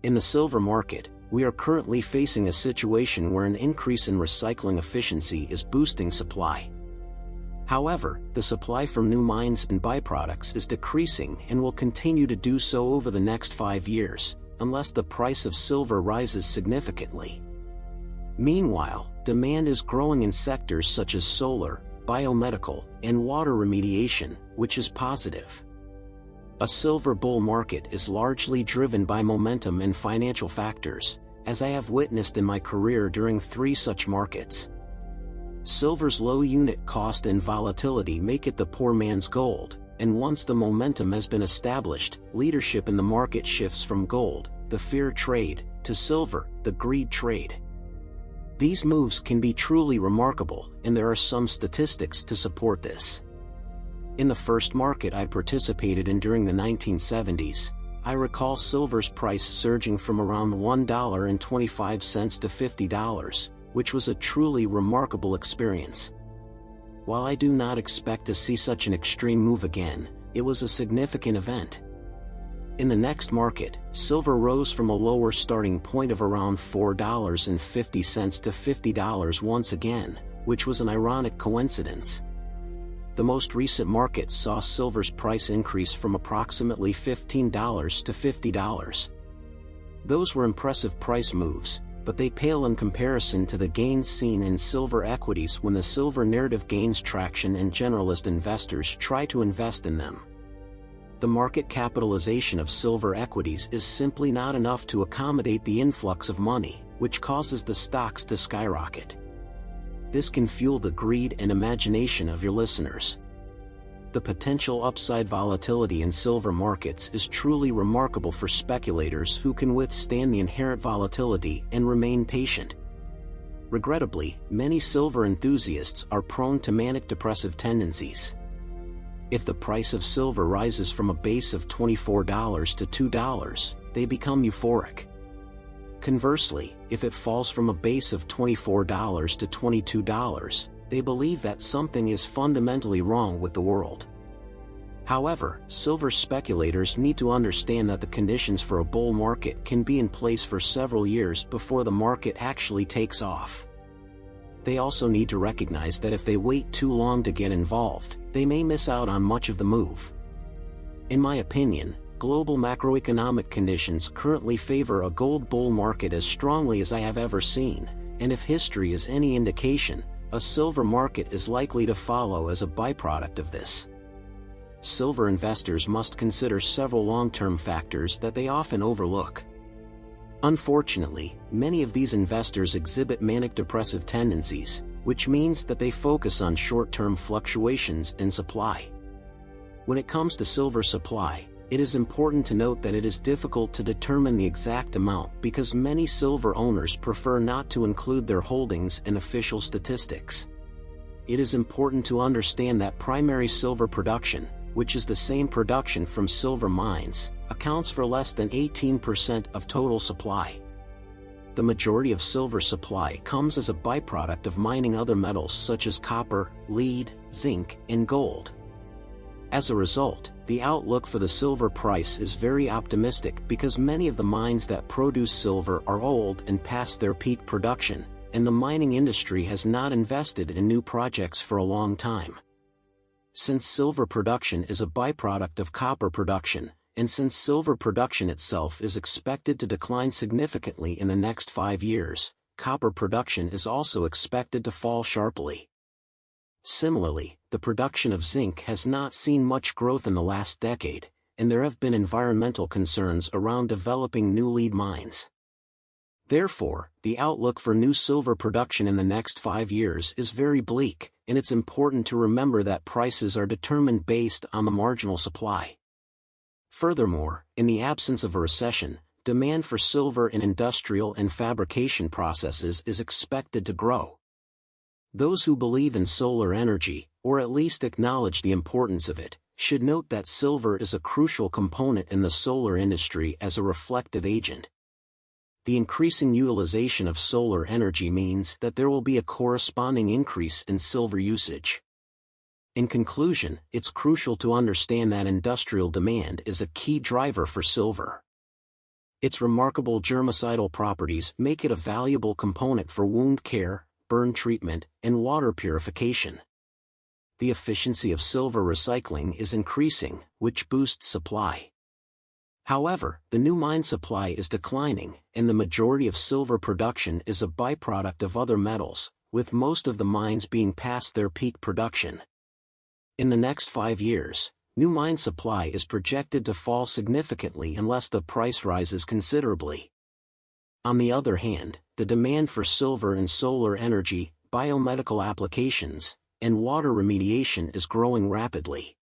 In the silver market, we are currently facing a situation where an increase in recycling efficiency is boosting supply. However, the supply from new mines and byproducts is decreasing and will continue to do so over the next 5 years, unless the price of silver rises significantly. Meanwhile, demand is growing in sectors such as solar, biomedical, and water remediation, which is positive. A silver bull market is largely driven by momentum and financial factors, as I have witnessed in my career during 3 such markets. Silver's low unit cost and volatility make it the poor man's gold, and once the momentum has been established, leadership in the market shifts from gold, the fear trade, to silver, the greed trade. These moves can be truly remarkable, and there are some statistics to support this. In the first market I participated in during the 1970s, I recall silver's price surging from around $1.25 to $50, which was a truly remarkable experience. While I do not expect to see such an extreme move again, it was a significant event. In the next market, silver rose from a lower starting point of around $4.50 to $50 once again, which was an ironic coincidence. The most recent market saw silver's price increase from approximately $15 to $50. Those were impressive price moves, but they pale in comparison to the gains seen in silver equities when the silver narrative gains traction and generalist investors try to invest in them. The market capitalization of silver equities is simply not enough to accommodate the influx of money, which causes the stocks to skyrocket. This can fuel the greed and imagination of your listeners. The potential upside volatility in silver markets is truly remarkable for speculators who can withstand the inherent volatility and remain patient. Regrettably, many silver enthusiasts are prone to manic depressive tendencies. If the price of silver rises from a base of $24 to $2, they become euphoric. Conversely, if it falls from a base of $24 to $22, they believe that something is fundamentally wrong with the world. However, silver speculators need to understand that the conditions for a bull market can be in place for several years before the market actually takes off. They also need to recognize that if they wait too long to get involved, they may miss out on much of the move. In my opinion, global macroeconomic conditions currently favor a gold bull market as strongly as I have ever seen, and if history is any indication, a silver market is likely to follow as a byproduct of this. Silver investors must consider several long-term factors that they often overlook. Unfortunately, many of these investors exhibit manic depressive tendencies, which means that they focus on short-term fluctuations in supply. When it comes to silver supply, it is important to note that it is difficult to determine the exact amount because many silver owners prefer not to include their holdings in official statistics. It is important to understand that primary silver production, which is the same production from silver mines, accounts for less than 18% of total supply. The majority of silver supply comes as a byproduct of mining other metals such as copper, lead, zinc, and gold. As a result, the outlook for the silver price is very optimistic because many of the mines that produce silver are old and past their peak production, and the mining industry has not invested in new projects for a long time. Since silver production is a byproduct of copper production, and since silver production itself is expected to decline significantly in the next 5 years, copper production is also expected to fall sharply. Similarly, the production of zinc has not seen much growth in the last decade, and there have been environmental concerns around developing new lead mines. Therefore, the outlook for new silver production in the next 5 years is very bleak, and it's important to remember that prices are determined based on the marginal supply. Furthermore, in the absence of a recession, demand for silver in industrial and fabrication processes is expected to grow. Those who believe in solar energy, or at least acknowledge the importance of it, should note that silver is a crucial component in the solar industry as a reflective agent. The increasing utilization of solar energy means that there will be a corresponding increase in silver usage. In conclusion, it's crucial to understand that industrial demand is a key driver for silver. Its remarkable germicidal properties make it a valuable component for wound care, burn treatment, and water purification. The efficiency of silver recycling is increasing, which boosts supply. However, the new mine supply is declining, and the majority of silver production is a byproduct of other metals, with most of the mines being past their peak production. In the next 5 years, new mine supply is projected to fall significantly unless the price rises considerably. On the other hand, the demand for silver in solar energy, biomedical applications, and water remediation is growing rapidly.